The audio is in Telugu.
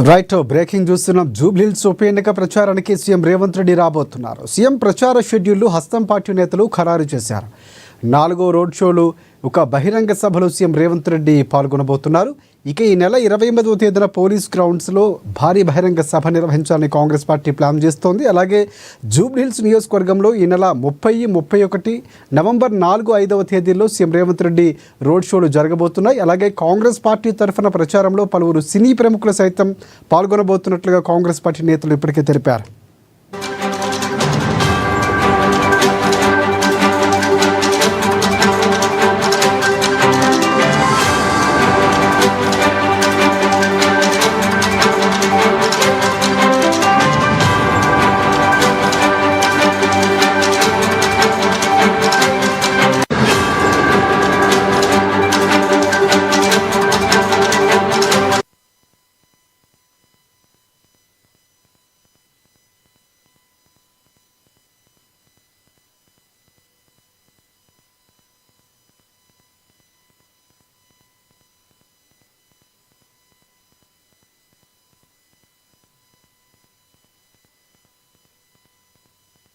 రైట్ బ్రేకింగ్ చూస్తున్నాం. జూబ్లీహిల్స్ ఉప ఎన్నిక ప్రచారానికి సీఎం రేవంత్ రెడ్డి రాబోతున్నారు. సీఎం ప్రచార షెడ్యూల్ హస్తం పార్టీ నేతలు ఖరారు చేశారు. 4వ రోడ్ షోలు ఒక బహిరంగ సభలో సీఎం రేవంత్ రెడ్డి పాల్గొనబోతున్నారు. ఇక ఈ నెల 28వ తేదీన పోలీస్ గ్రౌండ్స్లో భారీ బహిరంగ సభ నిర్వహించాలని కాంగ్రెస్ పార్టీ ప్లాన్ చేస్తోంది. అలాగే జూబ్లీహిల్స్ నియోజకవర్గంలో ఈ నెల 30, 31, నవంబర్ 4, 5వ తేదీల్లో సీఎం రేవంత్ రెడ్డి రోడ్ షోలు జరగబోతున్నాయి. అలాగే కాంగ్రెస్ పార్టీ తరఫున ప్రచారంలో పలువురు సినీ ప్రముఖులు సైతం పాల్గొనబోతున్నట్లుగా కాంగ్రెస్ పార్టీ నేతలు ఇప్పటికే తెలిపారు.